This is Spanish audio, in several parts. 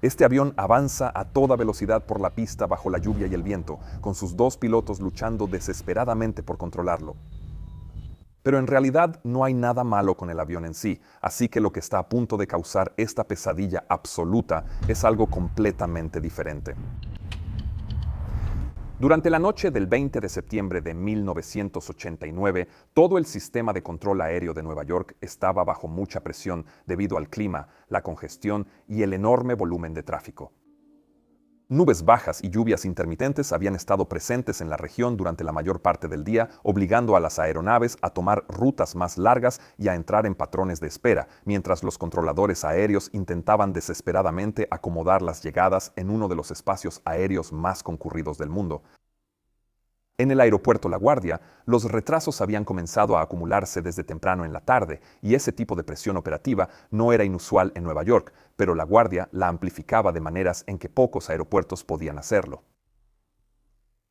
Este avión avanza a toda velocidad por la pista bajo la lluvia y el viento, con sus dos pilotos luchando desesperadamente por controlarlo. Pero en realidad no hay nada malo con el avión en sí, así que lo que está a punto de causar esta pesadilla absoluta es algo completamente diferente. Durante la noche del 20 de septiembre de 1989, todo el sistema de control aéreo de Nueva York estaba bajo mucha presión debido al clima, la congestión y el enorme volumen de tráfico. Nubes bajas y lluvias intermitentes habían estado presentes en la región durante la mayor parte del día, obligando a las aeronaves a tomar rutas más largas y a entrar en patrones de espera, mientras los controladores aéreos intentaban desesperadamente acomodar las llegadas en uno de los espacios aéreos más concurridos del mundo. En el aeropuerto La Guardia, los retrasos habían comenzado a acumularse desde temprano en la tarde, y ese tipo de presión operativa no era inusual en Nueva York, pero La Guardia la amplificaba de maneras en que pocos aeropuertos podían hacerlo.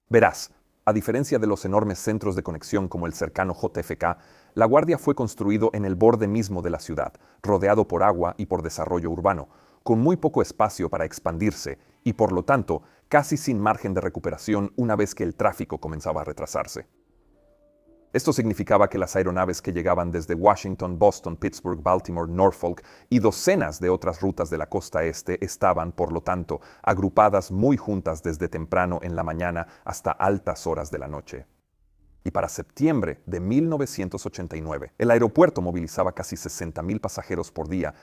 Verás, a diferencia de los enormes centros de conexión como el cercano JFK, La Guardia fue construido en el borde mismo de la ciudad, rodeado por agua y por desarrollo urbano, con muy poco espacio para expandirse y, por lo tanto, casi sin margen de recuperación una vez que el tráfico comenzaba a retrasarse. Esto significaba que las aeronaves que llegaban desde Washington, Boston, Pittsburgh, Baltimore, Norfolk y docenas de otras rutas de la costa este estaban, por lo tanto, agrupadas muy juntas desde temprano en la mañana hasta altas horas de la noche. Y para septiembre de 1989, el aeropuerto movilizaba casi 60,000 pasajeros por día.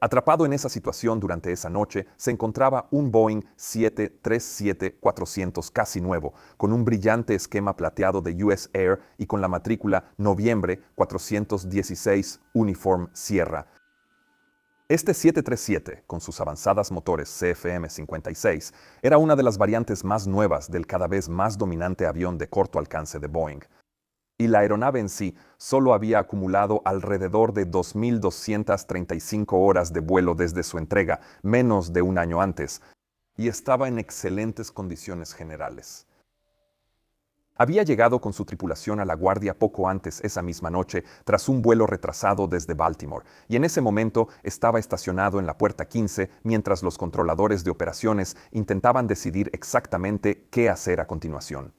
Atrapado en esa situación durante esa noche se encontraba un Boeing 737-400 casi nuevo, con un brillante esquema plateado de US Air y con la matrícula Noviembre 416 Uniform Sierra. Este 737, con sus avanzadas motores CFM56, era una de las variantes más nuevas del cada vez más dominante avión de corto alcance de Boeing. Y la aeronave en sí solo había acumulado alrededor de 2,235 horas de vuelo desde su entrega, menos de un año antes, y estaba en excelentes condiciones generales. Había llegado con su tripulación a La Guardia poco antes esa misma noche, tras un vuelo retrasado desde Baltimore, y en ese momento estaba estacionado en la puerta 15 mientras los controladores de operaciones intentaban decidir exactamente qué hacer a continuación.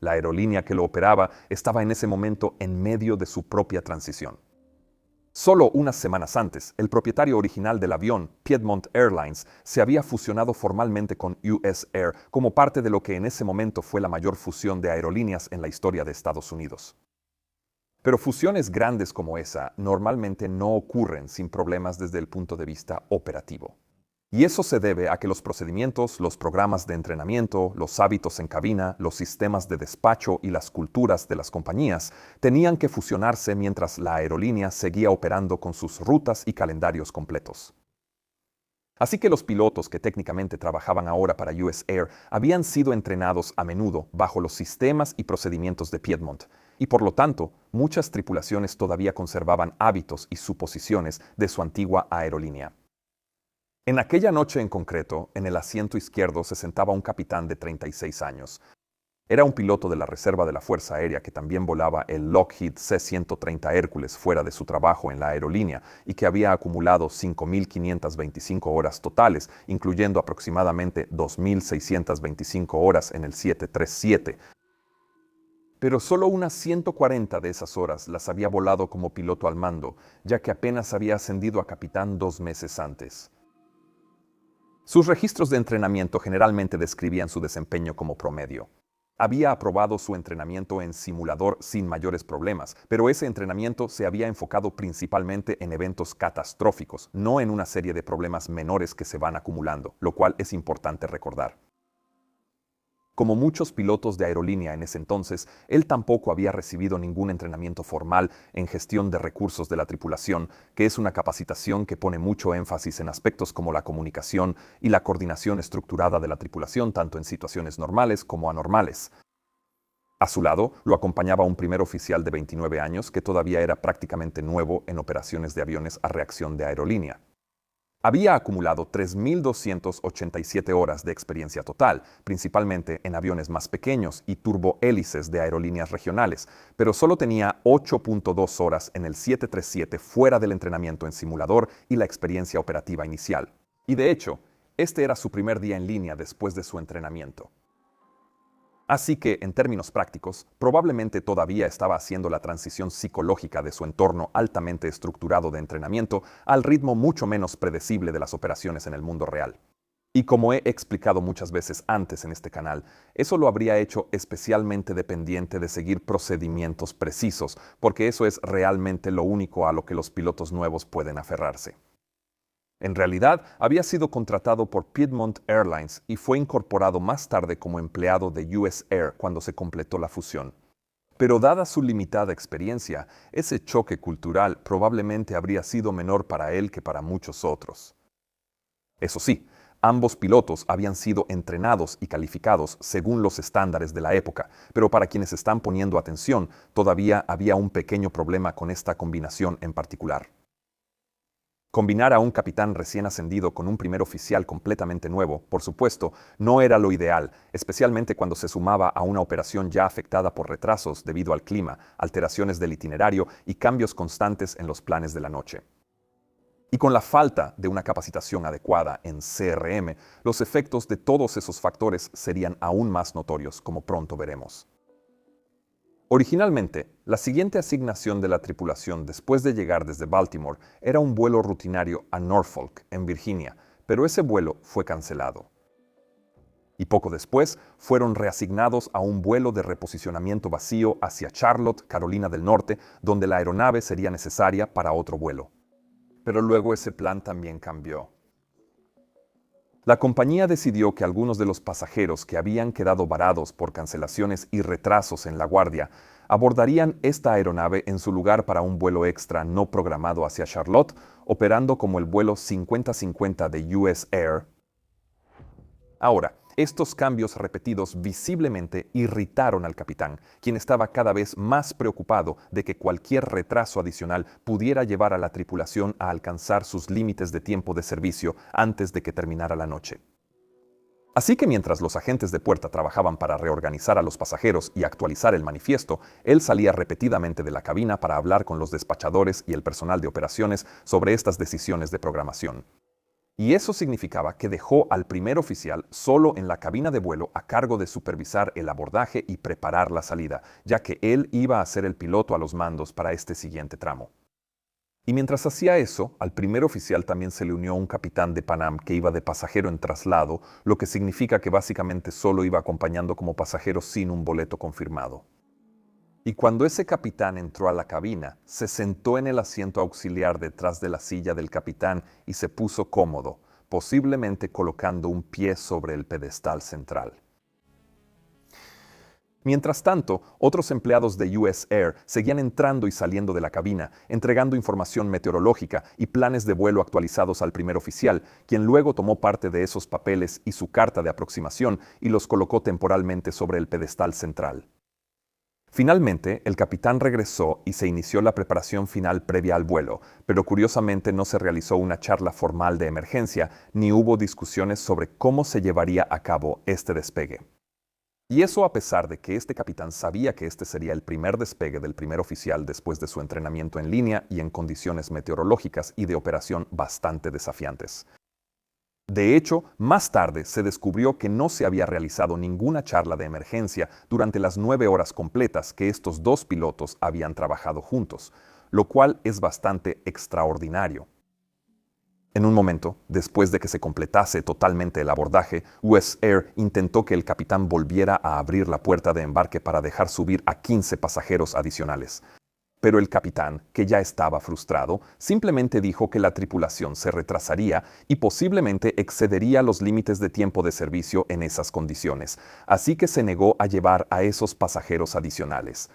La aerolínea que lo operaba estaba en ese momento en medio de su propia transición. Solo unas semanas antes, el propietario original del avión, Piedmont Airlines, se había fusionado formalmente con US Air como parte de lo que en ese momento fue la mayor fusión de aerolíneas en la historia de Estados Unidos. Pero fusiones grandes como esa normalmente no ocurren sin problemas desde el punto de vista operativo. Y eso se debe a que los procedimientos, los programas de entrenamiento, los hábitos en cabina, los sistemas de despacho y las culturas de las compañías tenían que fusionarse mientras la aerolínea seguía operando con sus rutas y calendarios completos. Así que los pilotos que técnicamente trabajaban ahora para US Air habían sido entrenados a menudo bajo los sistemas y procedimientos de Piedmont, y por lo tanto, muchas tripulaciones todavía conservaban hábitos y suposiciones de su antigua aerolínea. En aquella noche en concreto, en el asiento izquierdo se sentaba un capitán de 36 años. Era un piloto de la Reserva de la Fuerza Aérea que también volaba el Lockheed C-130 Hércules fuera de su trabajo en la aerolínea y que había acumulado 5,525 horas totales, incluyendo aproximadamente 2,625 horas en el 737. Pero solo unas 140 de esas horas las había volado como piloto al mando, ya que apenas había ascendido a capitán 2 meses antes. Sus registros de entrenamiento generalmente describían su desempeño como promedio. Había aprobado su entrenamiento en simulador sin mayores problemas, pero ese entrenamiento se había enfocado principalmente en eventos catastróficos, no en una serie de problemas menores que se van acumulando, lo cual es importante recordar. Como muchos pilotos de aerolínea en ese entonces, él tampoco había recibido ningún entrenamiento formal en gestión de recursos de la tripulación, que es una capacitación que pone mucho énfasis en aspectos como la comunicación y la coordinación estructurada de la tripulación tanto en situaciones normales como anormales. A su lado lo acompañaba un primer oficial de 29 años que todavía era prácticamente nuevo en operaciones de aviones a reacción de aerolínea. Había acumulado 3.287 horas de experiencia total, principalmente en aviones más pequeños y turbohélices de aerolíneas regionales, pero solo tenía 8.2 horas en el 737 fuera del entrenamiento en simulador y la experiencia operativa inicial. Y de hecho, este era su primer día en línea después de su entrenamiento. Así que, en términos prácticos, probablemente todavía estaba haciendo la transición psicológica de su entorno altamente estructurado de entrenamiento al ritmo mucho menos predecible de las operaciones en el mundo real. Y como he explicado muchas veces antes en este canal, eso lo habría hecho especialmente dependiente de seguir procedimientos precisos, porque eso es realmente lo único a lo que los pilotos nuevos pueden aferrarse. En realidad, había sido contratado por Piedmont Airlines y fue incorporado más tarde como empleado de US Air cuando se completó la fusión. Pero dada su limitada experiencia, ese choque cultural probablemente habría sido menor para él que para muchos otros. Eso sí, ambos pilotos habían sido entrenados y calificados según los estándares de la época, pero para quienes están poniendo atención, todavía había un pequeño problema con esta combinación en particular. Combinar a un capitán recién ascendido con un primer oficial completamente nuevo, por supuesto, no era lo ideal, especialmente cuando se sumaba a una operación ya afectada por retrasos debido al clima, alteraciones del itinerario y cambios constantes en los planes de la noche. Y con la falta de una capacitación adecuada en CRM, los efectos de todos esos factores serían aún más notorios, como pronto veremos. Originalmente, la siguiente asignación de la tripulación después de llegar desde Baltimore era un vuelo rutinario a Norfolk, en Virginia, pero ese vuelo fue cancelado. Y poco después fueron reasignados a un vuelo de reposicionamiento vacío hacia Charlotte, Carolina del Norte, donde la aeronave sería necesaria para otro vuelo. Pero luego ese plan también cambió. La compañía decidió que algunos de los pasajeros que habían quedado varados por cancelaciones y retrasos en La Guardia abordarían esta aeronave en su lugar para un vuelo extra no programado hacia Charlotte, operando como el vuelo 50-50 de US Air. Ahora, estos cambios repetidos visiblemente irritaron al capitán, quien estaba cada vez más preocupado de que cualquier retraso adicional pudiera llevar a la tripulación a alcanzar sus límites de tiempo de servicio antes de que terminara la noche. Así que mientras los agentes de puerta trabajaban para reorganizar a los pasajeros y actualizar el manifiesto, él salía repetidamente de la cabina para hablar con los despachadores y el personal de operaciones sobre estas decisiones de programación. Y eso significaba que dejó al primer oficial solo en la cabina de vuelo a cargo de supervisar el abordaje y preparar la salida, ya que él iba a ser el piloto a los mandos para este siguiente tramo. Y mientras hacía eso, al primer oficial también se le unió un capitán de Pan Am que iba de pasajero en traslado, lo que significa que básicamente solo iba acompañando como pasajero sin un boleto confirmado. Y cuando ese capitán entró a la cabina, se sentó en el asiento auxiliar detrás de la silla del capitán y se puso cómodo, posiblemente colocando un pie sobre el pedestal central. Mientras tanto, otros empleados de US Air seguían entrando y saliendo de la cabina, entregando información meteorológica y planes de vuelo actualizados al primer oficial, quien luego tomó parte de esos papeles y su carta de aproximación y los colocó temporalmente sobre el pedestal central. Finalmente, el capitán regresó y se inició la preparación final previa al vuelo, pero curiosamente no se realizó una charla formal de emergencia ni hubo discusiones sobre cómo se llevaría a cabo este despegue. Y eso a pesar de que este capitán sabía que este sería el primer despegue del primer oficial después de su entrenamiento en línea y en condiciones meteorológicas y de operación bastante desafiantes. De hecho, más tarde se descubrió que no se había realizado ninguna charla de emergencia durante las 9 horas completas que estos dos pilotos habían trabajado juntos, lo cual es bastante extraordinario. En un momento, después de que se completase totalmente el abordaje, US Air intentó que el capitán volviera a abrir la puerta de embarque para dejar subir a 15 pasajeros adicionales. Pero el capitán, que ya estaba frustrado, simplemente dijo que la tripulación se retrasaría y posiblemente excedería los límites de tiempo de servicio en esas condiciones, así que se negó a llevar a esos pasajeros adicionales.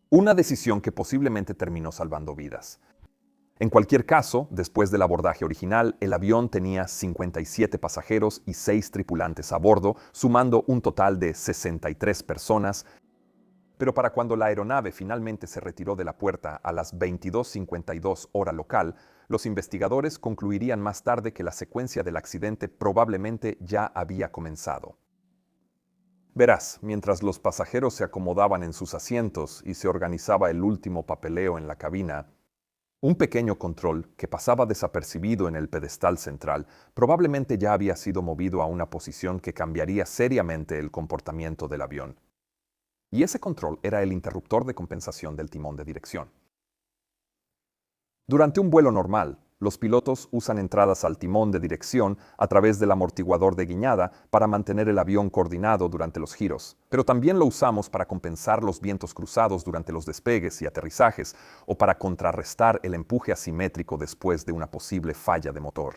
Una decisión que posiblemente terminó salvando vidas. En cualquier caso, después del abordaje original, el avión tenía 57 pasajeros y 6 tripulantes a bordo, sumando un total de 63 personas, pero para cuando la aeronave finalmente se retiró de la puerta a las 22:52 hora local, Los investigadores concluirían más tarde que la secuencia del accidente probablemente ya había comenzado. Verás, mientras los pasajeros se acomodaban en sus asientos y se organizaba el último papeleo en la cabina, un pequeño control que pasaba desapercibido en el pedestal central probablemente ya había sido movido a una posición que cambiaría seriamente el comportamiento del avión. Y ese control era el interruptor de compensación del timón de dirección. Durante un vuelo normal, los pilotos usan entradas al timón de dirección a través del amortiguador de guiñada para mantener el avión coordinado durante los giros, pero también lo usamos para compensar los vientos cruzados durante los despegues y aterrizajes o para contrarrestar el empuje asimétrico después de una posible falla de motor.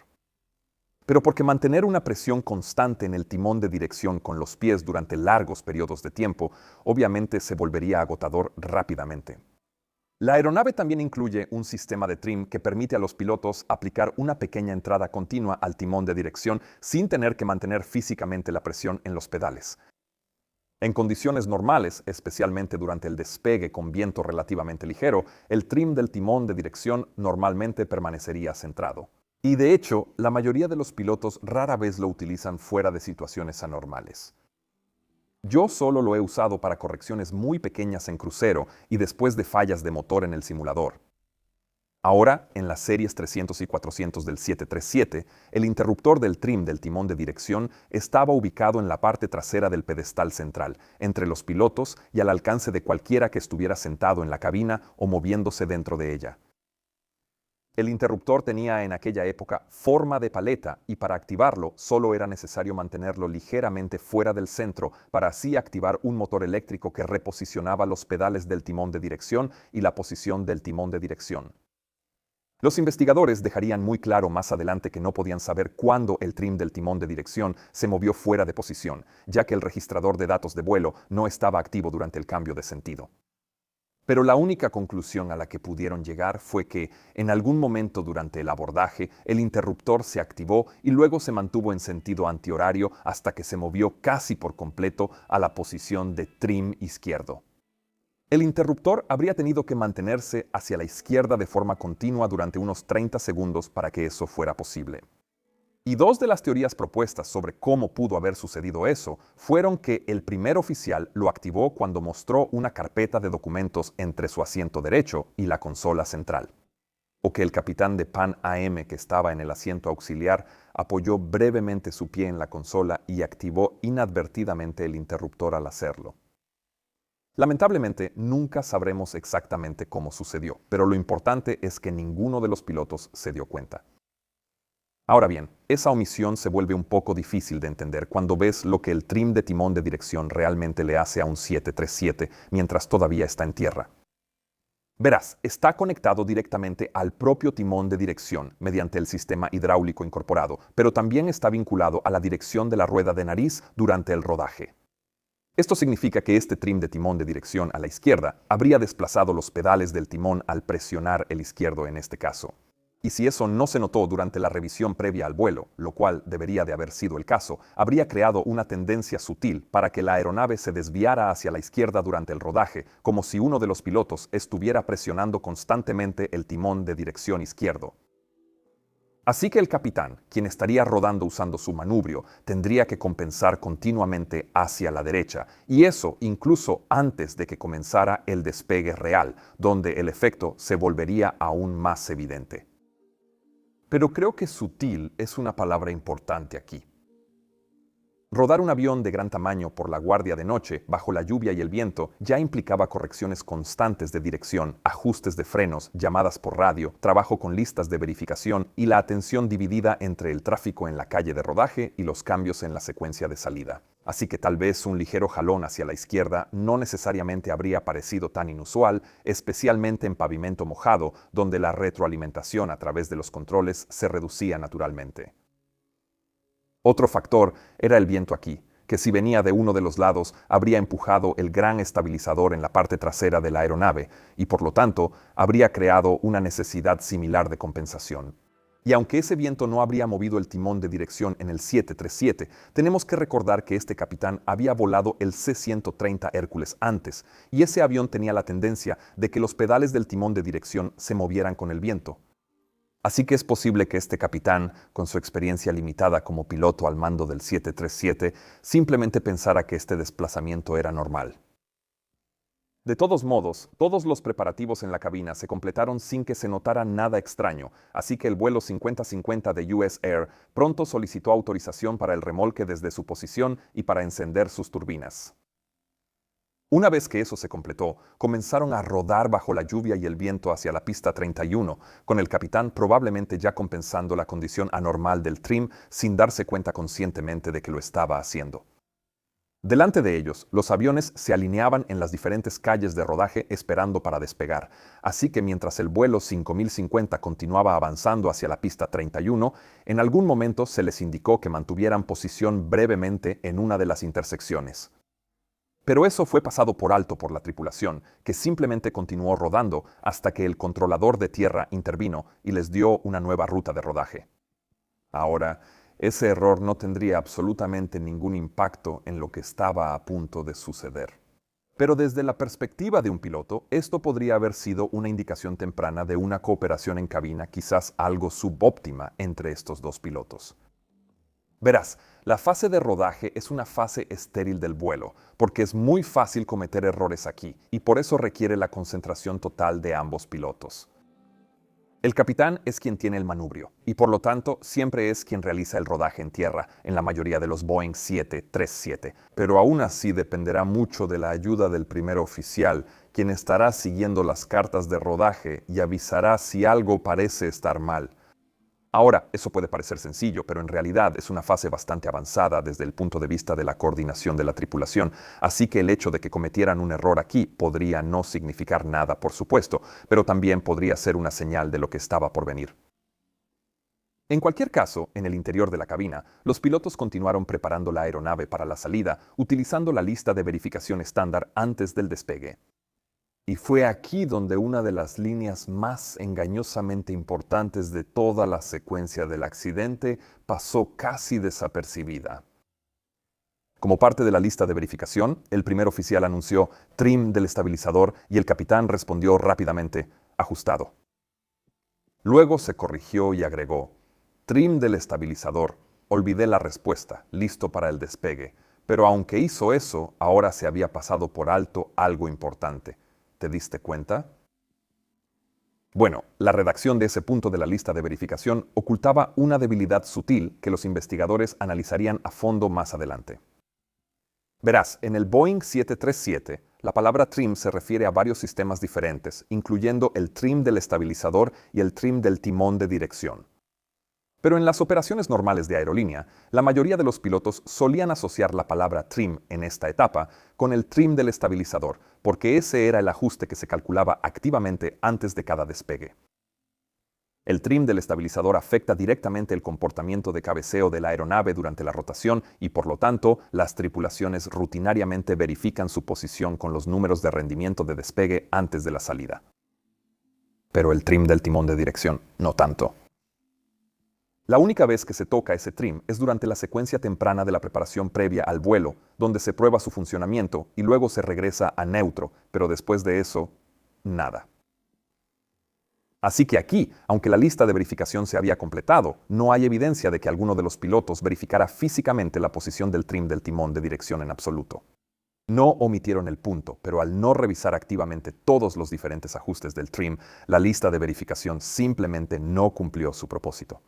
Pero porque mantener una presión constante en el timón de dirección con los pies durante largos periodos de tiempo obviamente se volvería agotador rápidamente. La aeronave también incluye un sistema de trim que permite a los pilotos aplicar una pequeña entrada continua al timón de dirección sin tener que mantener físicamente la presión en los pedales. En condiciones normales, especialmente durante el despegue con viento relativamente ligero, el trim del timón de dirección normalmente permanecería centrado. Y de hecho, la mayoría de los pilotos rara vez lo utilizan fuera de situaciones anormales. Yo solo lo he usado para correcciones muy pequeñas en crucero y después de fallas de motor en el simulador. Ahora, en las series 300 y 400 del 737, el interruptor del trim del timón de dirección estaba ubicado en la parte trasera del pedestal central, entre los pilotos y al alcance de cualquiera que estuviera sentado en la cabina o moviéndose dentro de ella. El interruptor tenía en aquella época forma de paleta y para activarlo solo era necesario mantenerlo ligeramente fuera del centro para así activar un motor eléctrico que reposicionaba los pedales del timón de dirección y la posición del timón de dirección. Los investigadores dejarían muy claro más adelante que no podían saber cuándo el trim del timón de dirección se movió fuera de posición, ya que el registrador de datos de vuelo no estaba activo durante el cambio de sentido. Pero la única conclusión a la que pudieron llegar fue que, en algún momento durante el abordaje, el interruptor se activó y luego se mantuvo en sentido antihorario hasta que se movió casi por completo a la posición de trim izquierdo. El interruptor habría tenido que mantenerse hacia la izquierda de forma continua durante unos 30 segundos para que eso fuera posible. Y dos de las teorías propuestas sobre cómo pudo haber sucedido eso fueron que el primer oficial lo activó cuando mostró una carpeta de documentos entre su asiento derecho y la consola central, o que el capitán de Pan AM que estaba en el asiento auxiliar apoyó brevemente su pie en la consola y activó inadvertidamente el interruptor al hacerlo. Lamentablemente, nunca sabremos exactamente cómo sucedió, pero lo importante es que ninguno de los pilotos se dio cuenta. Ahora bien, esa omisión se vuelve un poco difícil de entender cuando ves lo que el trim de timón de dirección realmente le hace a un 737 mientras todavía está en tierra. Verás, está conectado directamente al propio timón de dirección mediante el sistema hidráulico incorporado, pero también está vinculado a la dirección de la rueda de nariz durante el rodaje. Esto significa que este trim de timón de dirección a la izquierda habría desplazado los pedales del timón al presionar el izquierdo en este caso. Y si eso no se notó durante la revisión previa al vuelo, lo cual debería de haber sido el caso, habría creado una tendencia sutil para que la aeronave se desviara hacia la izquierda durante el rodaje, como si uno de los pilotos estuviera presionando constantemente el timón de dirección izquierdo. Así que el capitán, quien estaría rodando usando su manubrio, tendría que compensar continuamente hacia la derecha, y eso incluso antes de que comenzara el despegue real, donde el efecto se volvería aún más evidente. Pero creo que sutil es una palabra importante aquí. Rodar un avión de gran tamaño por la guardia de noche, bajo la lluvia y el viento, ya implicaba correcciones constantes de dirección, ajustes de frenos, llamadas por radio, trabajo con listas de verificación y la atención dividida entre el tráfico en la calle de rodaje y los cambios en la secuencia de salida. Así que tal vez un ligero jalón hacia la izquierda no necesariamente habría parecido tan inusual, especialmente en pavimento mojado, donde la retroalimentación a través de los controles se reducía naturalmente. Otro factor era el viento aquí, que si venía de uno de los lados habría empujado el gran estabilizador en la parte trasera de la aeronave y por lo tanto habría creado una necesidad similar de compensación. Y aunque ese viento no habría movido el timón de dirección en el 737, tenemos que recordar que este capitán había volado el C-130 Hércules antes, y ese avión tenía la tendencia de que los pedales del timón de dirección se movieran con el viento. Así que es posible que este capitán, con su experiencia limitada como piloto al mando del 737, simplemente pensara que este desplazamiento era normal. De todos modos, todos los preparativos en la cabina se completaron sin que se notara nada extraño, así que el vuelo 5050 de US Air pronto solicitó autorización para el remolque desde su posición y para encender sus turbinas. Una vez que eso se completó, comenzaron a rodar bajo la lluvia y el viento hacia la pista 31, con el capitán probablemente ya compensando la condición anormal del trim sin darse cuenta conscientemente de que lo estaba haciendo. Delante de ellos, los aviones se alineaban en las diferentes calles de rodaje esperando para despegar, así que mientras el vuelo 5050 continuaba avanzando hacia la pista 31, en algún momento se les indicó que mantuvieran posición brevemente en una de las intersecciones. Pero eso fue pasado por alto por la tripulación, que simplemente continuó rodando hasta que el controlador de tierra intervino y les dio una nueva ruta de rodaje. Ahora, ese error no tendría absolutamente ningún impacto en lo que estaba a punto de suceder. Pero desde la perspectiva de un piloto, esto podría haber sido una indicación temprana de una cooperación en cabina quizás algo subóptima entre estos dos pilotos. Verás, la fase de rodaje es una fase estéril del vuelo, porque es muy fácil cometer errores aquí, y por eso requiere la concentración total de ambos pilotos. El capitán es quien tiene el manubrio, y por lo tanto siempre es quien realiza el rodaje en tierra, en la mayoría de los Boeing 737, pero aún así dependerá mucho de la ayuda del primer oficial, quien estará siguiendo las cartas de rodaje y avisará si algo parece estar mal. Ahora, eso puede parecer sencillo, pero en realidad es una fase bastante avanzada desde el punto de vista de la coordinación de la tripulación, así que el hecho de que cometieran un error aquí podría no significar nada, por supuesto, pero también podría ser una señal de lo que estaba por venir. En cualquier caso, en el interior de la cabina, los pilotos continuaron preparando la aeronave para la salida, utilizando la lista de verificación estándar antes del despegue. Y fue aquí donde una de las líneas más engañosamente importantes de toda la secuencia del accidente pasó casi desapercibida. Como parte de la lista de verificación, el primer oficial anunció trim del estabilizador y el capitán respondió rápidamente, ajustado. Luego se corrigió y agregó, trim del estabilizador. Olvidé la respuesta, listo para el despegue. Pero aunque hizo eso, ahora se había pasado por alto algo importante. ¿Te diste cuenta? Bueno, la redacción de ese punto de la lista de verificación ocultaba una debilidad sutil que los investigadores analizarían a fondo más adelante. Verás, en el Boeing 737, la palabra trim se refiere a varios sistemas diferentes, incluyendo el trim del estabilizador y el trim del timón de dirección. Pero en las operaciones normales de aerolínea, la mayoría de los pilotos solían asociar la palabra trim en esta etapa con el trim del estabilizador, porque ese era el ajuste que se calculaba activamente antes de cada despegue. El trim del estabilizador afecta directamente el comportamiento de cabeceo de la aeronave durante la rotación y por lo tanto las tripulaciones rutinariamente verifican su posición con los números de rendimiento de despegue antes de la salida. Pero el trim del timón de dirección, no tanto. La única vez que se toca ese trim es durante la secuencia temprana de la preparación previa al vuelo, donde se prueba su funcionamiento y luego se regresa a neutro, pero después de eso, nada. Así que aquí, aunque la lista de verificación se había completado, no hay evidencia de que alguno de los pilotos verificara físicamente la posición del trim del timón de dirección en absoluto. No omitieron el punto, pero al no revisar activamente todos los diferentes ajustes del trim, la lista de verificación simplemente no cumplió su propósito.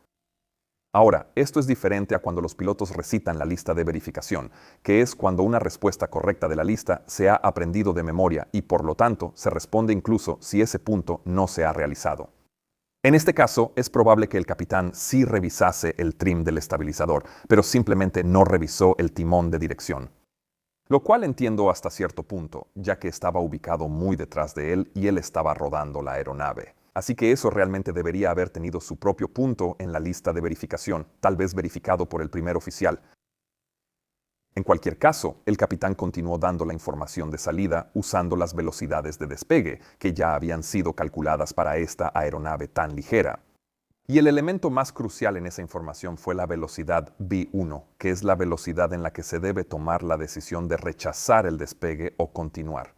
Ahora, esto es diferente a cuando los pilotos recitan la lista de verificación, que es cuando una respuesta correcta de la lista se ha aprendido de memoria y por lo tanto se responde incluso si ese punto no se ha realizado. En este caso, es probable que el capitán sí revisase el trim del estabilizador, pero simplemente no revisó el timón de dirección. Lo cual entiendo hasta cierto punto, ya que estaba ubicado muy detrás de él y él estaba rodando la aeronave. Así que eso realmente debería haber tenido su propio punto en la lista de verificación, tal vez verificado por el primer oficial. En cualquier caso, el capitán continuó dando la información de salida usando las velocidades de despegue, que ya habían sido calculadas para esta aeronave tan ligera. Y el elemento más crucial en esa información fue la velocidad V1, que es la velocidad en la que se debe tomar la decisión de rechazar el despegue o continuar.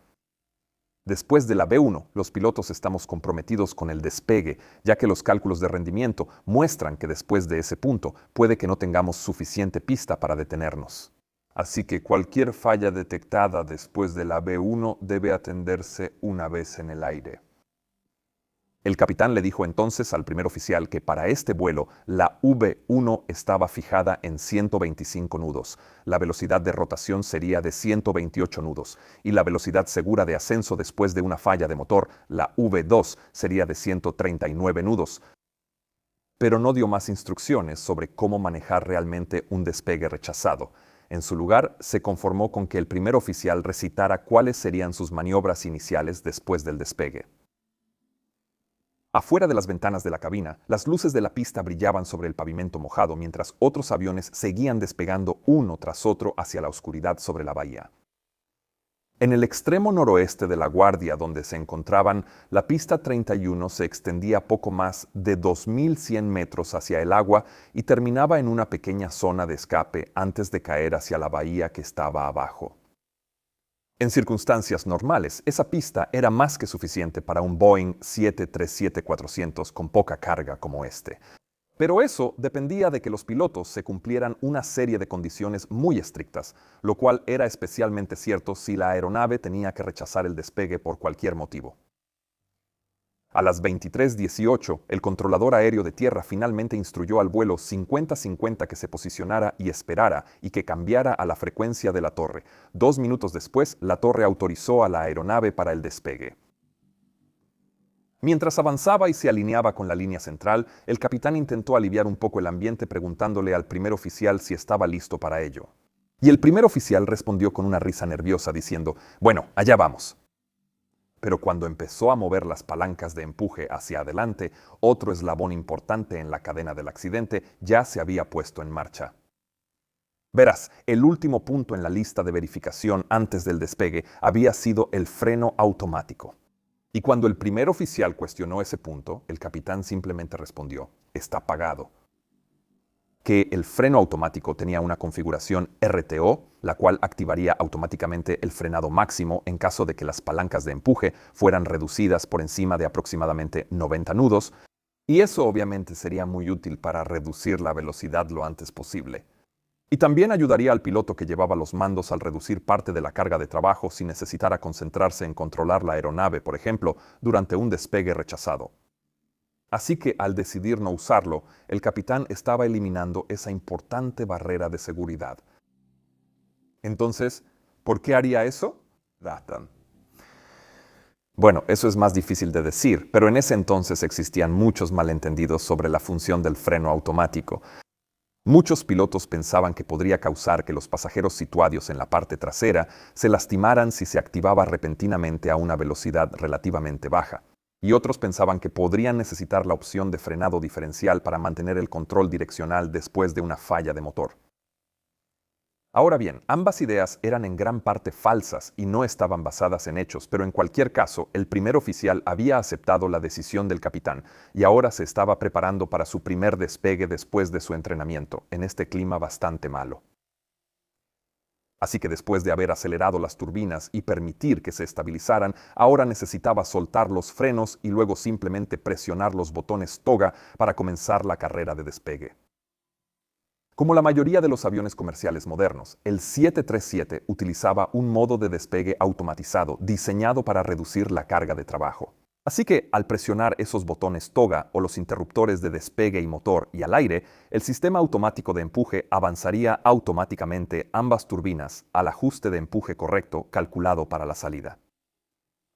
Después de la B1, los pilotos estamos comprometidos con el despegue, ya que los cálculos de rendimiento muestran que después de ese punto puede que no tengamos suficiente pista para detenernos. Así que cualquier falla detectada después de la B1 debe atenderse una vez en el aire. El capitán le dijo entonces al primer oficial que para este vuelo la V1 estaba fijada en 125 nudos, la velocidad de rotación sería de 128 nudos y la velocidad segura de ascenso después de una falla de motor, la V2, sería de 139 nudos. Pero no dio más instrucciones sobre cómo manejar realmente un despegue rechazado. En su lugar, se conformó con que el primer oficial recitara cuáles serían sus maniobras iniciales después del despegue. Afuera de las ventanas de la cabina, las luces de la pista brillaban sobre el pavimento mojado mientras otros aviones seguían despegando uno tras otro hacia la oscuridad sobre la bahía. En el extremo noroeste de la guardia donde se encontraban, la pista 31 se extendía poco más de 2.100 metros hacia el agua y terminaba en una pequeña zona de escape antes de caer hacia la bahía que estaba abajo. En circunstancias normales, esa pista era más que suficiente para un Boeing 737-400 con poca carga como este. Pero eso dependía de que los pilotos se cumplieran una serie de condiciones muy estrictas, lo cual era especialmente cierto si la aeronave tenía que rechazar el despegue por cualquier motivo. A las 23:18, el controlador aéreo de tierra finalmente instruyó al vuelo 50-50 que se posicionara y esperara y que cambiara a la frecuencia de la torre. 2 minutos después, la torre autorizó a la aeronave para el despegue. Mientras avanzaba y se alineaba con la línea central, el capitán intentó aliviar un poco el ambiente preguntándole al primer oficial si estaba listo para ello. Y el primer oficial respondió con una risa nerviosa diciendo, «Bueno, allá vamos». Pero cuando empezó a mover las palancas de empuje hacia adelante, otro eslabón importante en la cadena del accidente ya se había puesto en marcha. Verás, el último punto en la lista de verificación antes del despegue había sido el freno automático. Y cuando el primer oficial cuestionó ese punto, el capitán simplemente respondió, «Está apagado». Que el freno automático tenía una configuración RTO, la cual activaría automáticamente el frenado máximo en caso de que las palancas de empuje fueran reducidas por encima de aproximadamente 90 nudos, y eso obviamente sería muy útil para reducir la velocidad lo antes posible. Y también ayudaría al piloto que llevaba los mandos al reducir parte de la carga de trabajo si necesitara concentrarse en controlar la aeronave, por ejemplo, durante un despegue rechazado. Así que al decidir no usarlo, el capitán estaba eliminando esa importante barrera de seguridad. Entonces, ¿por qué haría eso? Bueno, eso es más difícil de decir, pero en ese entonces existían muchos malentendidos sobre la función del freno automático. Muchos pilotos pensaban que podría causar que los pasajeros situados en la parte trasera se lastimaran si se activaba repentinamente a una velocidad relativamente baja. Y otros pensaban que podrían necesitar la opción de frenado diferencial para mantener el control direccional después de una falla de motor. Ahora bien, ambas ideas eran en gran parte falsas y no estaban basadas en hechos, pero en cualquier caso, el primer oficial había aceptado la decisión del capitán y ahora se estaba preparando para su primer despegue después de su entrenamiento, en este clima bastante malo. Así que después de haber acelerado las turbinas y permitir que se estabilizaran, ahora necesitaba soltar los frenos y luego simplemente presionar los botones toga para comenzar la carrera de despegue. Como la mayoría de los aviones comerciales modernos, el 737 utilizaba un modo de despegue automatizado diseñado para reducir la carga de trabajo. Así que, al presionar esos botones toga o los interruptores de despegue y motor y al aire, el sistema automático de empuje avanzaría automáticamente ambas turbinas al ajuste de empuje correcto calculado para la salida.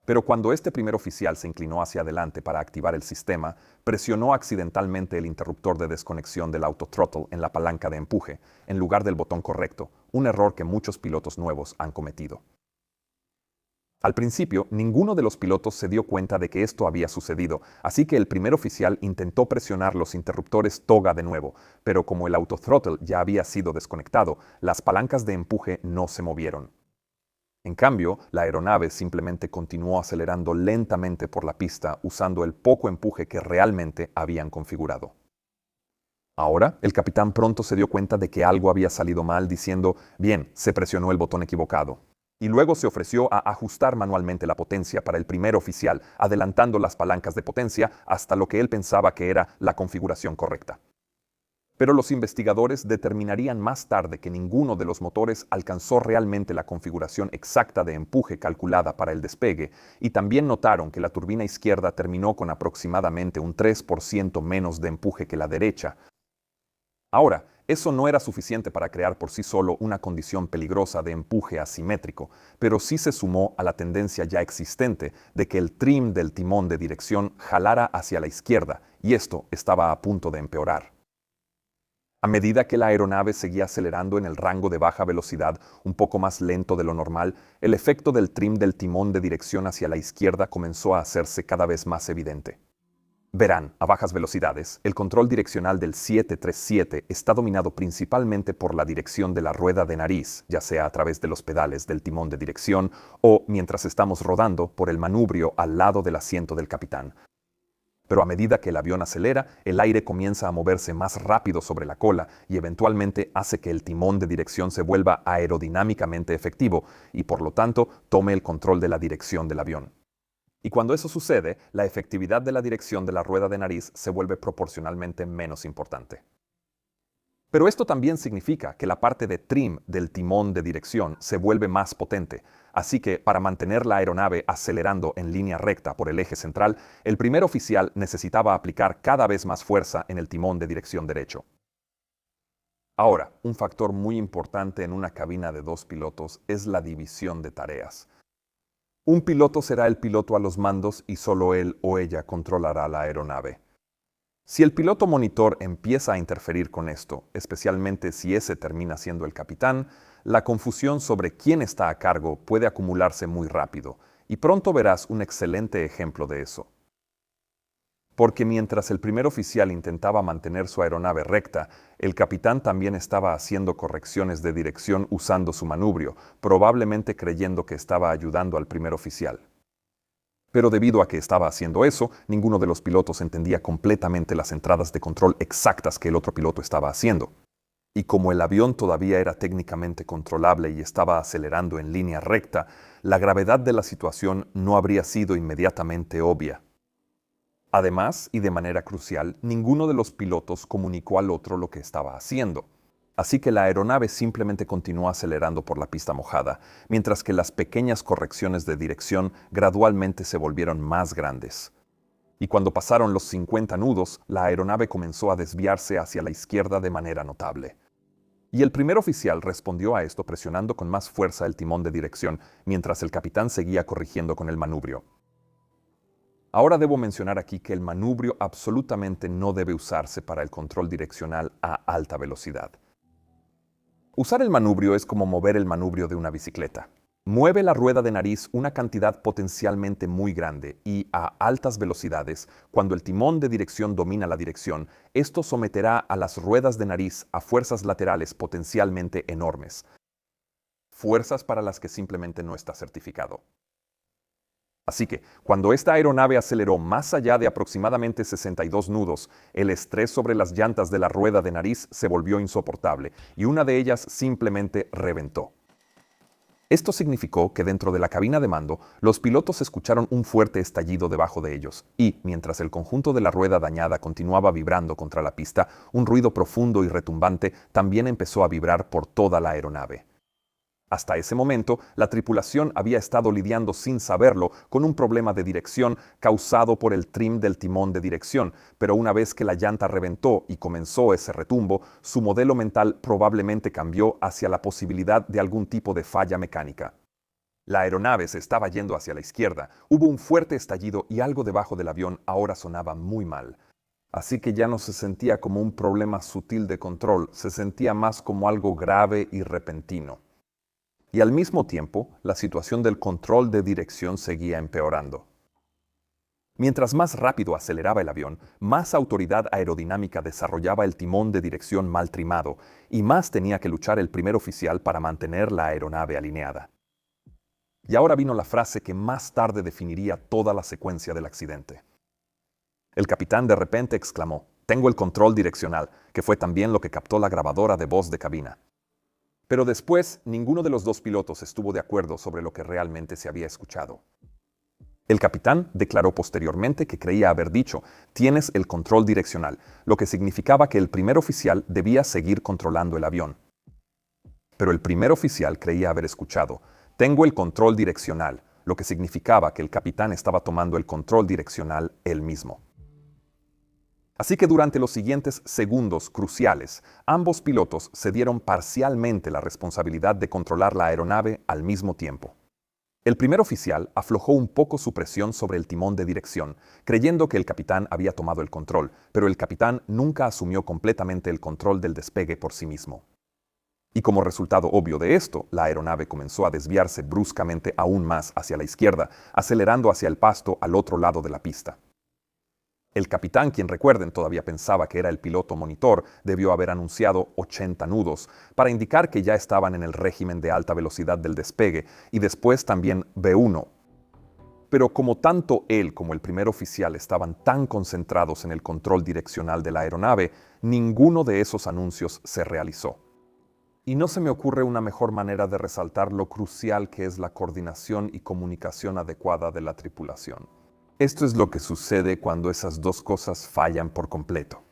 Pero cuando este primer oficial se inclinó hacia adelante para activar el sistema, presionó accidentalmente el interruptor de desconexión del autothrottle en la palanca de empuje, en lugar del botón correcto, un error que muchos pilotos nuevos han cometido. Al principio, ninguno de los pilotos se dio cuenta de que esto había sucedido, así que el primer oficial intentó presionar los interruptores toga de nuevo, pero como el autothrottle ya había sido desconectado, las palancas de empuje no se movieron. En cambio, la aeronave simplemente continuó acelerando lentamente por la pista usando el poco empuje que realmente habían configurado. Ahora, el capitán pronto se dio cuenta de que algo había salido mal diciendo, «Bien, se presionó el botón equivocado». y luego se ofreció a ajustar manualmente la potencia para el primer oficial, adelantando las palancas de potencia hasta lo que él pensaba que era la configuración correcta. Pero los investigadores determinarían más tarde que ninguno de los motores alcanzó realmente la configuración exacta de empuje calculada para el despegue, y también notaron que la turbina izquierda terminó con aproximadamente un 3% menos de empuje que la derecha. Ahora, eso no era suficiente para crear por sí solo una condición peligrosa de empuje asimétrico, pero sí se sumó a la tendencia ya existente de que el trim del timón de dirección jalara hacia la izquierda, y esto estaba a punto de empeorar. A medida que la aeronave seguía acelerando en el rango de baja velocidad un poco más lento de lo normal, el efecto del trim del timón de dirección hacia la izquierda comenzó a hacerse cada vez más evidente. Verán, a bajas velocidades, el control direccional del 737 está dominado principalmente por la dirección de la rueda de nariz, ya sea a través de los pedales del timón de dirección o, mientras estamos rodando, por el manubrio al lado del asiento del capitán. Pero a medida que el avión acelera, el aire comienza a moverse más rápido sobre la cola y eventualmente hace que el timón de dirección se vuelva aerodinámicamente efectivo y por lo tanto tome el control de la dirección del avión. Y cuando eso sucede, la efectividad de la dirección de la rueda de nariz se vuelve proporcionalmente menos importante. Pero esto también significa que la parte de trim del timón de dirección se vuelve más potente, así que para mantener la aeronave acelerando en línea recta por el eje central, el primer oficial necesitaba aplicar cada vez más fuerza en el timón de dirección derecho. Ahora, un factor muy importante en una cabina de dos pilotos es la división de tareas. Un piloto será el piloto a los mandos y solo él o ella controlará la aeronave. Si el piloto monitor empieza a interferir con esto, especialmente si ese termina siendo el capitán, la confusión sobre quién está a cargo puede acumularse muy rápido, y pronto verás un excelente ejemplo de eso. Porque mientras el primer oficial intentaba mantener su aeronave recta, el capitán también estaba haciendo correcciones de dirección usando su manubrio, probablemente creyendo que estaba ayudando al primer oficial. Pero debido a que estaba haciendo eso, ninguno de los pilotos entendía completamente las entradas de control exactas que el otro piloto estaba haciendo. Y como el avión todavía era técnicamente controlable y estaba acelerando en línea recta, la gravedad de la situación no habría sido inmediatamente obvia. Además, y de manera crucial, ninguno de los pilotos comunicó al otro lo que estaba haciendo. Así que la aeronave simplemente continuó acelerando por la pista mojada, mientras que las pequeñas correcciones de dirección gradualmente se volvieron más grandes. Y cuando pasaron los 50 nudos, la aeronave comenzó a desviarse hacia la izquierda de manera notable. Y el primer oficial respondió a esto presionando con más fuerza el timón de dirección, mientras el capitán seguía corrigiendo con el manubrio. Ahora debo mencionar aquí que el manubrio absolutamente no debe usarse para el control direccional a alta velocidad. Usar el manubrio es como mover el manubrio de una bicicleta. Mueve la rueda de nariz una cantidad potencialmente muy grande y, a altas velocidades, cuando el timón de dirección domina la dirección, esto someterá a las ruedas de nariz a fuerzas laterales potencialmente enormes. Fuerzas para las que simplemente no está certificado. Así que, cuando esta aeronave aceleró más allá de aproximadamente 62 nudos, el estrés sobre las llantas de la rueda de nariz se volvió insoportable y una de ellas simplemente reventó. Esto significó que dentro de la cabina de mando, los pilotos escucharon un fuerte estallido debajo de ellos y, mientras el conjunto de la rueda dañada continuaba vibrando contra la pista, un ruido profundo y retumbante también empezó a vibrar por toda la aeronave. Hasta ese momento, la tripulación había estado lidiando sin saberlo con un problema de dirección causado por el trim del timón de dirección, pero una vez que la llanta reventó y comenzó ese retumbo, su modelo mental probablemente cambió hacia la posibilidad de algún tipo de falla mecánica. La aeronave se estaba yendo hacia la izquierda, hubo un fuerte estallido y algo debajo del avión ahora sonaba muy mal. Así que ya no se sentía como un problema sutil de control, se sentía más como algo grave y repentino. Y al mismo tiempo, la situación del control de dirección seguía empeorando. Mientras más rápido aceleraba el avión, más autoridad aerodinámica desarrollaba el timón de dirección mal trimado, y más tenía que luchar el primer oficial para mantener la aeronave alineada. Y ahora vino la frase que más tarde definiría toda la secuencia del accidente. El capitán de repente exclamó: «Tengo el control direccional», que fue también lo que captó la grabadora de voz de cabina. Pero después, ninguno de los dos pilotos estuvo de acuerdo sobre lo que realmente se había escuchado. El capitán declaró posteriormente que creía haber dicho, tienes el control direccional, lo que significaba que el primer oficial debía seguir controlando el avión. Pero el primer oficial creía haber escuchado, tengo el control direccional, lo que significaba que el capitán estaba tomando el control direccional él mismo. Así que durante los siguientes segundos cruciales, ambos pilotos se dieron parcialmente la responsabilidad de controlar la aeronave al mismo tiempo. El primer oficial aflojó un poco su presión sobre el timón de dirección, creyendo que el capitán había tomado el control, pero el capitán nunca asumió completamente el control del despegue por sí mismo. Y como resultado obvio de esto, la aeronave comenzó a desviarse bruscamente aún más hacia la izquierda, acelerando hacia el pasto al otro lado de la pista. El capitán, quien recuerden todavía pensaba que era el piloto monitor, debió haber anunciado 80 nudos para indicar que ya estaban en el régimen de alta velocidad del despegue y después también V1. Pero como tanto él como el primer oficial estaban tan concentrados en el control direccional de la aeronave, ninguno de esos anuncios se realizó. Y no se me ocurre una mejor manera de resaltar lo crucial que es la coordinación y comunicación adecuada de la tripulación. Esto es lo que sucede cuando esas dos cosas fallan por completo.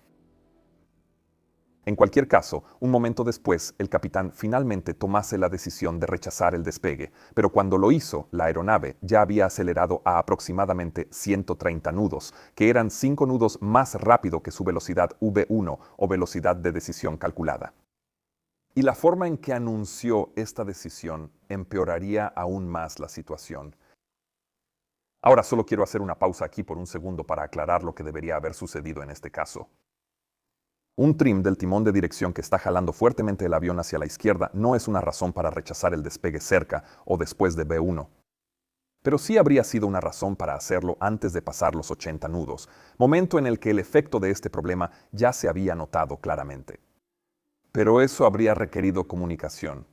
En cualquier caso, un momento después, el capitán finalmente tomase la decisión de rechazar el despegue, pero cuando lo hizo, la aeronave ya había acelerado a aproximadamente 130 nudos, que eran 5 nudos más rápido que su velocidad V1 o velocidad de decisión calculada. Y la forma en que anunció esta decisión empeoraría aún más la situación. Ahora solo quiero hacer una pausa aquí por un segundo para aclarar lo que debería haber sucedido en este caso. Un trim del timón de dirección que está jalando fuertemente el avión hacia la izquierda no es una razón para rechazar el despegue cerca o después de V1. Pero sí habría sido una razón para hacerlo antes de pasar los 80 nudos, momento en el que el efecto de este problema ya se había notado claramente. Pero eso habría requerido comunicación.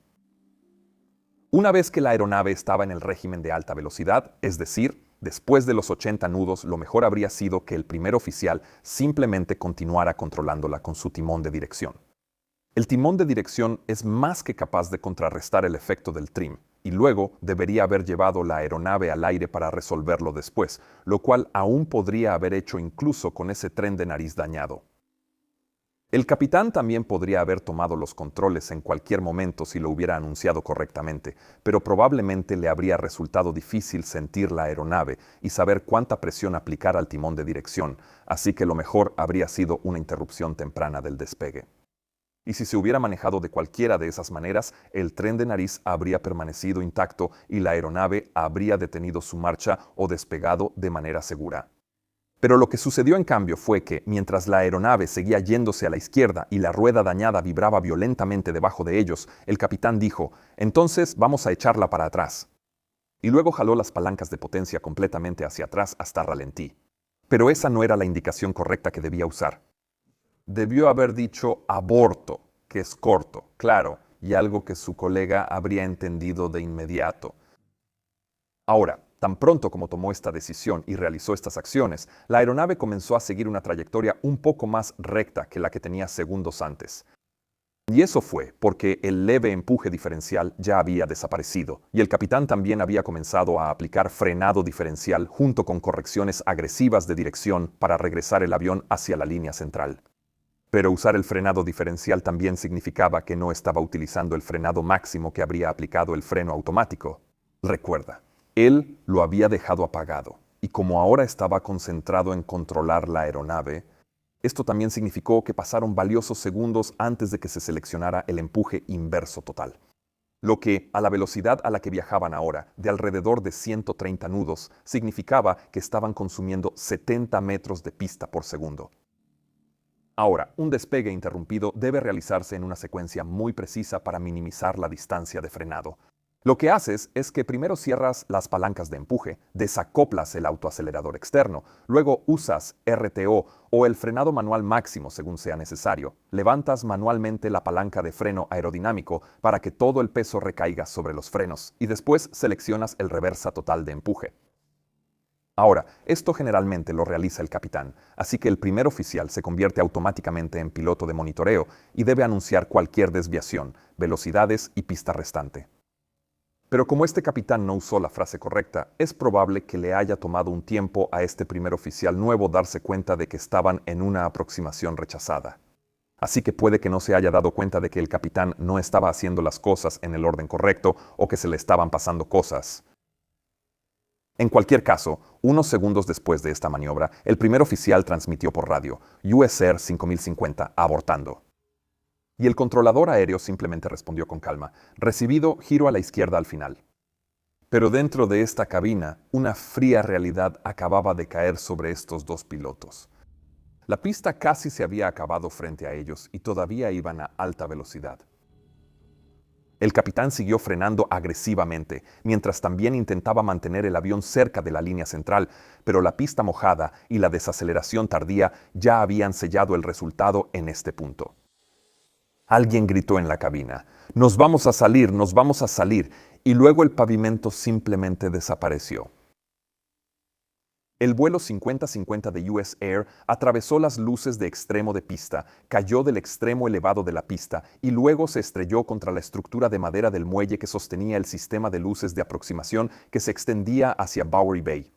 Una vez que la aeronave estaba en el régimen de alta velocidad, es decir, después de los 80 nudos, lo mejor habría sido que el primer oficial simplemente continuara controlándola con su timón de dirección. El timón de dirección es más que capaz de contrarrestar el efecto del trim, y luego debería haber llevado la aeronave al aire para resolverlo después, lo cual aún podría haber hecho incluso con ese tren de nariz dañado. El capitán también podría haber tomado los controles en cualquier momento si lo hubiera anunciado correctamente, pero probablemente le habría resultado difícil sentir la aeronave y saber cuánta presión aplicar al timón de dirección, así que lo mejor habría sido una interrupción temprana del despegue. Y si se hubiera manejado de cualquiera de esas maneras, el tren de nariz habría permanecido intacto y la aeronave habría detenido su marcha o despegado de manera segura. Pero lo que sucedió en cambio fue que, mientras la aeronave seguía yéndose a la izquierda y la rueda dañada vibraba violentamente debajo de ellos, el capitán dijo, entonces vamos a echarla para atrás. Y luego jaló las palancas de potencia completamente hacia atrás hasta ralentí. Pero esa no era la indicación correcta que debía usar. Debió haber dicho aborto, que es corto, claro, y algo que su colega habría entendido de inmediato. Ahora, tan pronto como tomó esta decisión y realizó estas acciones, la aeronave comenzó a seguir una trayectoria un poco más recta que la que tenía segundos antes. Y eso fue porque el leve empuje diferencial ya había desaparecido, y el capitán también había comenzado a aplicar frenado diferencial junto con correcciones agresivas de dirección para regresar el avión hacia la línea central. Pero usar el frenado diferencial también significaba que no estaba utilizando el frenado máximo que habría aplicado el freno automático. Recuerda, él lo había dejado apagado, y como ahora estaba concentrado en controlar la aeronave, esto también significó que pasaron valiosos segundos antes de que se seleccionara el empuje inverso total. Lo que, a la velocidad a la que viajaban ahora, de alrededor de 130 nudos, significaba que estaban consumiendo 70 metros de pista por segundo. Ahora, un despegue interrumpido debe realizarse en una secuencia muy precisa para minimizar la distancia de frenado. Lo que haces es que primero cierras las palancas de empuje, desacoplas el autoacelerador externo, luego usas RTO o el frenado manual máximo según sea necesario, levantas manualmente la palanca de freno aerodinámico para que todo el peso recaiga sobre los frenos y después seleccionas el reversa total de empuje. Ahora, esto generalmente lo realiza el capitán, así que el primer oficial se convierte automáticamente en piloto de monitoreo y debe anunciar cualquier desviación, velocidades y pista restante. Pero como este capitán no usó la frase correcta, es probable que le haya tomado un tiempo a este primer oficial nuevo darse cuenta de que estaban en una aproximación rechazada. Así que puede que no se haya dado cuenta de que el capitán no estaba haciendo las cosas en el orden correcto o que se le estaban pasando cosas. En cualquier caso, unos segundos después de esta maniobra, el primer oficial transmitió por radio, US Air 5050, abortando. Y el controlador aéreo simplemente respondió con calma, recibido, giro a la izquierda al final. Pero dentro de esta cabina, una fría realidad acababa de caer sobre estos dos pilotos. La pista casi se había acabado frente a ellos y todavía iban a alta velocidad. El capitán siguió frenando agresivamente, mientras también intentaba mantener el avión cerca de la línea central, pero la pista mojada y la desaceleración tardía ya habían sellado el resultado en este punto. Alguien gritó en la cabina, «¡Nos vamos a salir, nos vamos a salir!», y luego el pavimento simplemente desapareció. El vuelo 5050 de US Air atravesó las luces de extremo de pista, cayó del extremo elevado de la pista y luego se estrelló contra la estructura de madera del muelle que sostenía el sistema de luces de aproximación que se extendía hacia Bowery Bay.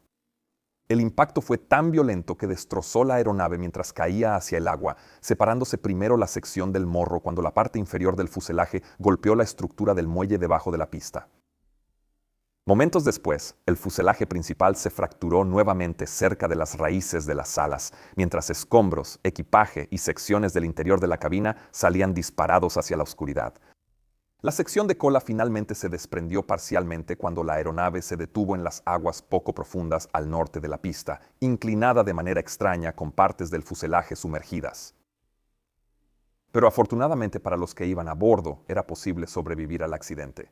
El impacto fue tan violento que destrozó la aeronave mientras caía hacia el agua, separándose primero la sección del morro cuando la parte inferior del fuselaje golpeó la estructura del muelle debajo de la pista. Momentos después, el fuselaje principal se fracturó nuevamente cerca de las raíces de las alas, mientras escombros, equipaje y secciones del interior de la cabina salían disparados hacia la oscuridad. La sección de cola finalmente se desprendió parcialmente cuando la aeronave se detuvo en las aguas poco profundas al norte de la pista, inclinada de manera extraña con partes del fuselaje sumergidas. Pero afortunadamente para los que iban a bordo, era posible sobrevivir al accidente.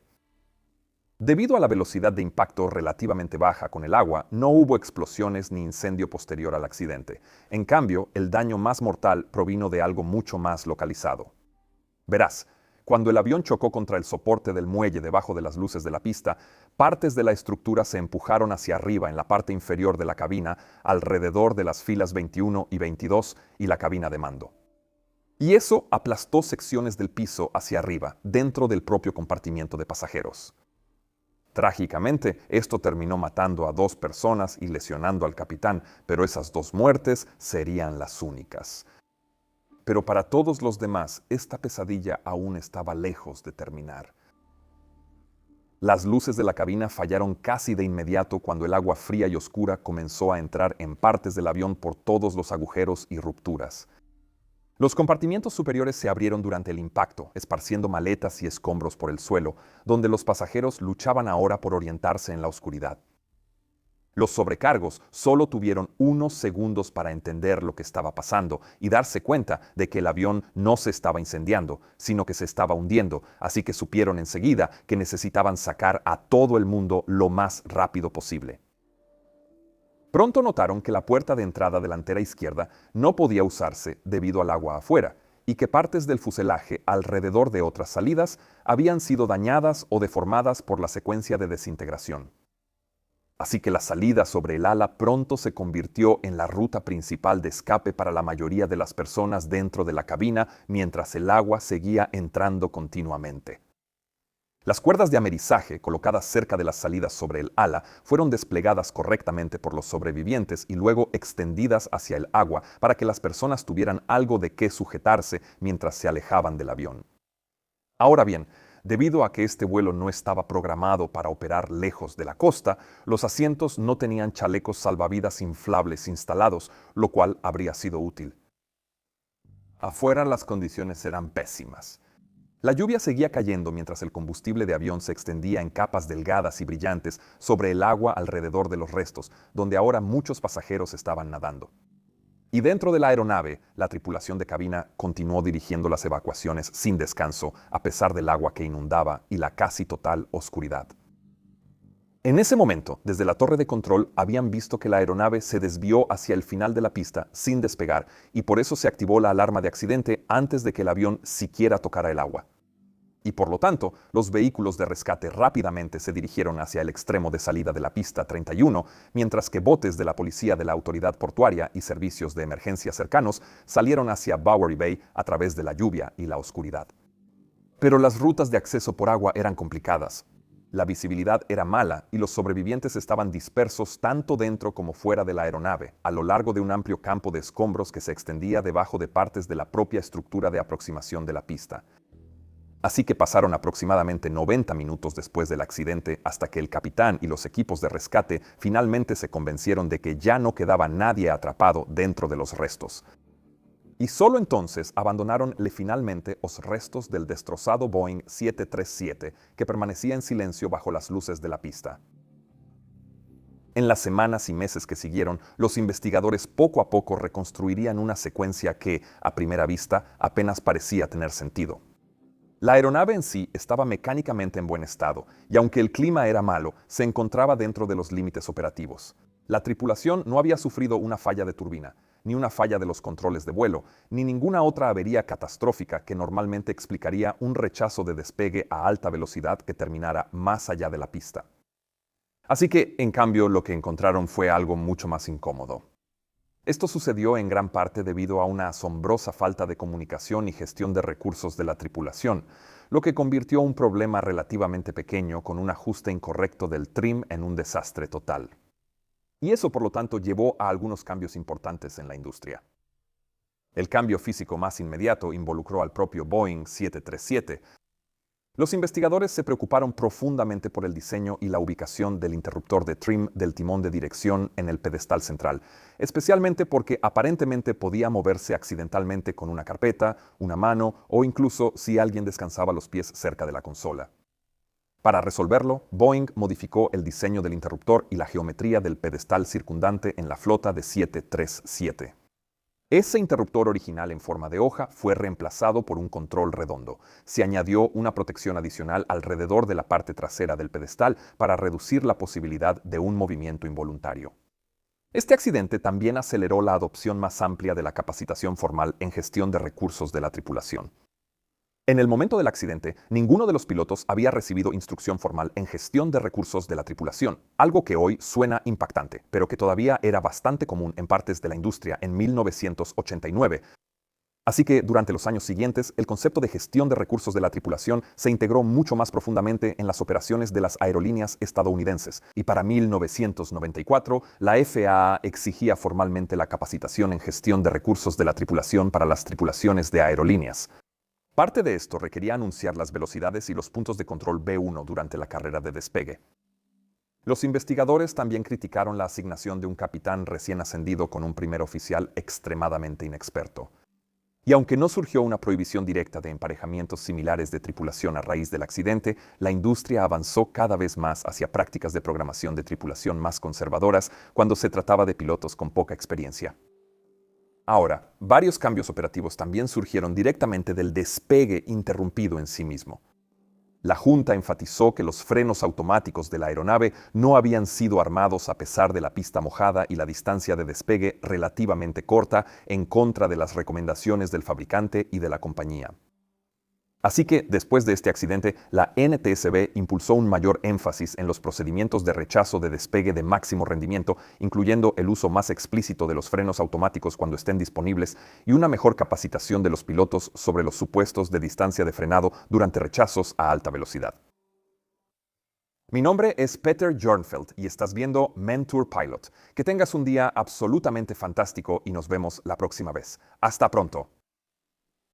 Debido a la velocidad de impacto relativamente baja con el agua, no hubo explosiones ni incendio posterior al accidente. En cambio, el daño más mortal provino de algo mucho más localizado. Verás, cuando el avión chocó contra el soporte del muelle debajo de las luces de la pista, partes de la estructura se empujaron hacia arriba en la parte inferior de la cabina, alrededor de las filas 21 y 22 y la cabina de mando. Y eso aplastó secciones del piso hacia arriba, dentro del propio compartimiento de pasajeros. Trágicamente, esto terminó matando a 2 personas y lesionando al capitán, pero esas 2 muertes serían las únicas. Pero para todos los demás, esta pesadilla aún estaba lejos de terminar. Las luces de la cabina fallaron casi de inmediato cuando el agua fría y oscura comenzó a entrar en partes del avión por todos los agujeros y rupturas. Los compartimientos superiores se abrieron durante el impacto, esparciendo maletas y escombros por el suelo, donde los pasajeros luchaban ahora por orientarse en la oscuridad. Los sobrecargos solo tuvieron unos segundos para entender lo que estaba pasando y darse cuenta de que el avión no se estaba incendiando, sino que se estaba hundiendo, así que supieron enseguida que necesitaban sacar a todo el mundo lo más rápido posible. Pronto notaron que la puerta de entrada delantera izquierda no podía usarse debido al agua afuera y que partes del fuselaje alrededor de otras salidas habían sido dañadas o deformadas por la secuencia de desintegración. Así que la salida sobre el ala pronto se convirtió en la ruta principal de escape para la mayoría de las personas dentro de la cabina mientras el agua seguía entrando continuamente. Las cuerdas de amerizaje colocadas cerca de las salidas sobre el ala fueron desplegadas correctamente por los sobrevivientes y luego extendidas hacia el agua para que las personas tuvieran algo de qué sujetarse mientras se alejaban del avión. Ahora bien, debido a que este vuelo no estaba programado para operar lejos de la costa, los asientos no tenían chalecos salvavidas inflables instalados, lo cual habría sido útil. Afuera las condiciones eran pésimas. La lluvia seguía cayendo mientras el combustible de avión se extendía en capas delgadas y brillantes sobre el agua alrededor de los restos, donde ahora muchos pasajeros estaban nadando. Y dentro de la aeronave, la tripulación de cabina continuó dirigiendo las evacuaciones sin descanso, a pesar del agua que inundaba y la casi total oscuridad. En ese momento, desde la torre de control, habían visto que la aeronave se desvió hacia el final de la pista sin despegar, y por eso se activó la alarma de accidente antes de que el avión siquiera tocara el agua. y por lo tanto, los vehículos de rescate rápidamente se dirigieron hacia el extremo de salida de la pista 31, mientras que botes de la policía de la autoridad portuaria y servicios de emergencia cercanos salieron hacia Bowery Bay a través de la lluvia y la oscuridad. Pero las rutas de acceso por agua eran complicadas. La visibilidad era mala y los sobrevivientes estaban dispersos tanto dentro como fuera de la aeronave, a lo largo de un amplio campo de escombros que se extendía debajo de partes de la propia estructura de aproximación de la pista. Así que pasaron aproximadamente 90 minutos después del accidente hasta que el capitán y los equipos de rescate finalmente se convencieron de que ya no quedaba nadie atrapado dentro de los restos. Y solo entonces abandonaron finalmente los restos del destrozado Boeing 737 que permanecía en silencio bajo las luces de la pista. En las semanas y meses que siguieron, los investigadores poco a poco reconstruirían una secuencia que, a primera vista, apenas parecía tener sentido. La aeronave en sí estaba mecánicamente en buen estado, y aunque el clima era malo, se encontraba dentro de los límites operativos. La tripulación no había sufrido una falla de turbina, ni una falla de los controles de vuelo, ni ninguna otra avería catastrófica que normalmente explicaría un rechazo de despegue a alta velocidad que terminara más allá de la pista. Así que, en cambio, lo que encontraron fue algo mucho más incómodo. Esto sucedió en gran parte debido a una asombrosa falta de comunicación y gestión de recursos de la tripulación, lo que convirtió un problema relativamente pequeño con un ajuste incorrecto del trim en un desastre total. Y eso, por lo tanto, llevó a algunos cambios importantes en la industria. El cambio físico más inmediato involucró al propio Boeing 737. Los investigadores se preocuparon profundamente por el diseño y la ubicación del interruptor de trim del timón de dirección en el pedestal central, especialmente porque aparentemente podía moverse accidentalmente con una carpeta, una mano o incluso si alguien descansaba los pies cerca de la consola. Para resolverlo, Boeing modificó el diseño del interruptor y la geometría del pedestal circundante en la flota de 737. Ese interruptor original en forma de hoja fue reemplazado por un control redondo. Se añadió una protección adicional alrededor de la parte trasera del pedestal para reducir la posibilidad de un movimiento involuntario. Este accidente también aceleró la adopción más amplia de la capacitación formal en gestión de recursos de la tripulación. En el momento del accidente, ninguno de los pilotos había recibido instrucción formal en gestión de recursos de la tripulación, algo que hoy suena impactante, pero que todavía era bastante común en partes de la industria en 1989. Así que durante los años siguientes, el concepto de gestión de recursos de la tripulación se integró mucho más profundamente en las operaciones de las aerolíneas estadounidenses, y para 1994, la FAA exigía formalmente la capacitación en gestión de recursos de la tripulación para las tripulaciones de aerolíneas. Parte de esto requería anunciar las velocidades y los puntos de control B1 durante la carrera de despegue. Los investigadores también criticaron la asignación de un capitán recién ascendido con un primer oficial extremadamente inexperto. Y aunque no surgió una prohibición directa de emparejamientos similares de tripulación a raíz del accidente, la industria avanzó cada vez más hacia prácticas de programación de tripulación más conservadoras cuando se trataba de pilotos con poca experiencia. Ahora, varios cambios operativos también surgieron directamente del despegue interrumpido en sí mismo. La Junta enfatizó que los frenos automáticos de la aeronave no habían sido armados a pesar de la pista mojada y la distancia de despegue relativamente corta, en contra de las recomendaciones del fabricante y de la compañía. Así que, después de este accidente, la NTSB impulsó un mayor énfasis en los procedimientos de rechazo de despegue de máximo rendimiento, incluyendo el uso más explícito de los frenos automáticos cuando estén disponibles y una mejor capacitación de los pilotos sobre los supuestos de distancia de frenado durante rechazos a alta velocidad. Mi nombre es Peter Jornfeld y estás viendo Mentour Pilot. Que tengas un día absolutamente fantástico y nos vemos la próxima vez. Hasta pronto.